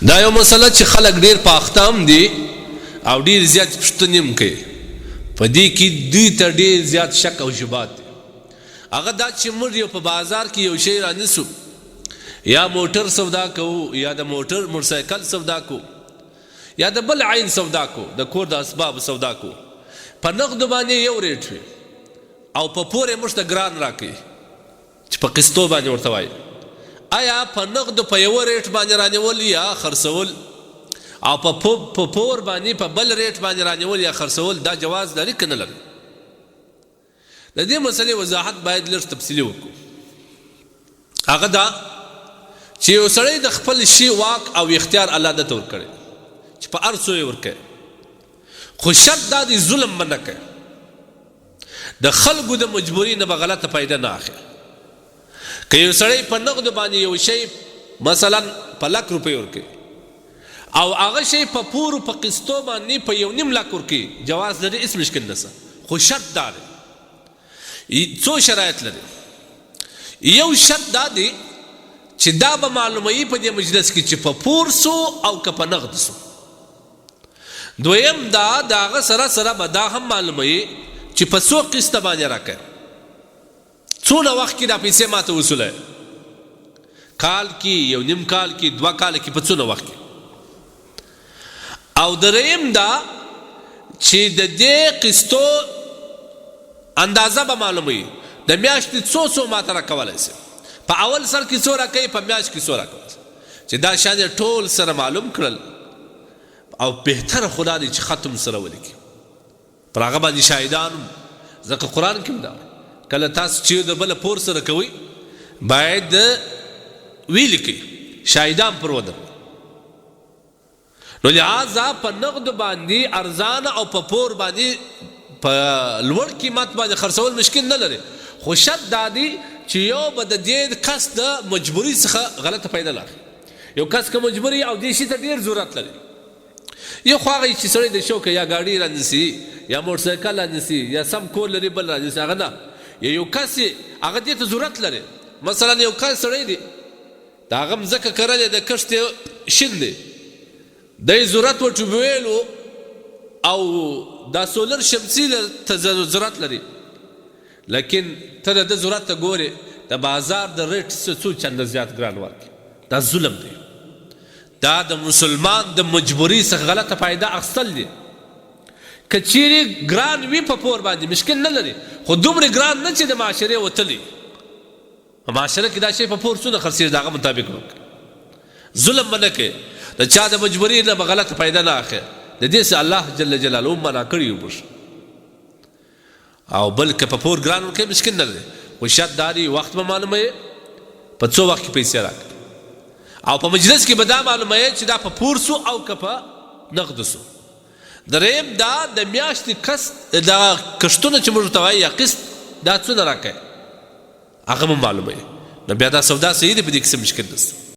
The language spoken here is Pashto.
دا یو مسله چې خلک ډیر په اخته هم دي او ډیر زیات پوښتنې هم کوي. په دې کې دوی ته ډیر زیات شک او شبهات دي. هغه دا چې موږ یو په بازار کې یو شی رانیسو، یا موټر سودا کوو، یا د موټرسایکل سودا کوو، یا د بل عین سودا کوو، د کور د اسباب سودا کوو، په نغدو باندې یو ریټ وي او په پور یې موږ ته ګران راکوي چې په قسطو باندې ورته وایي. آیا په نغدو په یو ریټ باندې رانیول یا خرڅول او په پور باندې په بل ریټ باندې رانیول یا خرڅول دا جواز لري که نه لري؟ د دې مسلې وضاحت باید لږ تفصیلي وکړو. هغه دا چې یو سړی د خپل شي واک او اختیار الله دته ورکړی چې په هر څه یې ورکوي، خو شرط دا دی ظلم به نه کوي، د خلکو د مجبوري نه به غلطه فایده نه اخلي. که یو سړی په نغدو باندې یو شی مثلا په لک روپۍ ورکوي او هغه شی په پورو په قسطو باندې په 1.5 لک ورکوي، جواز لري، هېڅ مشکل نشته. خو شرط دا دی، څو شرایط لري. یو شرط دا دی چې دا به معلوموي په دې مجلس کې چې په پور سو او که په نغد سو. دویم دا د هغه سره به دا هم معلوموي چې په څو قسطه باندې راکوي، څونه وخت کې دا پیسې ماته وصوله، کال کې، 1.5 کال کې، 2 کال کې، په څونه وخت کې. او دریم دا چې د دې قسطو اندازه به معلوموي، د میاشتې څو ماته راکولی سي، په اول سر کې څو راکوي، په میاشت کې څو راکوي، چې دا شان یې ټول سره معلوم کړل. او بهتره خدا دی چې ختم سره ولیکي پر هغه باندې شاهدان، ځکه قرآن کې هم دا کله تاسو چې د بل پور سره کوئ باید ولیکئ شاهدان پر ودر. نو لہذا په نغد باندې ارزانه او په پور باندې په لوړ قیمت باندې خرڅول مشکل نه لري، خو شرط دا دی چې یو به د دې کس د مجبوري څخه غلطه پیدا نه اخلي. یو کس که مجبوري او دې شي ته ډېر ضرورت لري، یو خو هغه چې سړی د شوکه یا ګاډي رانیسي یا موټرسایکل رانیسي یا سم کور لري بل رانیسي، هغه نه. یو کس هغه دې ته ضرورت لري، مثلا یو کس سړی دی د هغه مځکه کرلې د کښت یې شین دی، دی ضرورت ورته ویلو او دا سولر شمسي ته ضرورت لري، لیکن ته د ده ضرورت ته ګورې د بازار د ریټ څو چنده زیات ګران ورکړي. دا ظلم دی، دا د مسلمان د مجبوري څخه غلطه فایده اخیستل دي. که چیرې ګران وي په پور باندې مشکل نه لري، خو دومره ګران نه چې د معاشرې وتلی، په معاشره کې دا شی په پور څونه خرڅېږي د هغه مطابق وکړي. ظلم به نه کوي، د چا د مجبوري نه به غلطه فایده نه اخلي. د دې څه الله جل جلاله منع کړي وو. او بل که په پور ګران ورکوي مشکل نه لري، خو شرط دا دی وخت به معلوموي په څو وخت کې پیسې راکړي، او په مجلس کې به دا معلوموي چې دا په پور سو او که په نغدو سو. دریم دا د میاشتې دا کښتونه چې موږ ته وایي یا قسط دا څونه راکوي هغه مو معلوموي. نو بیا دا سودا صحیح دی، په دې کې څه مشکل نشته.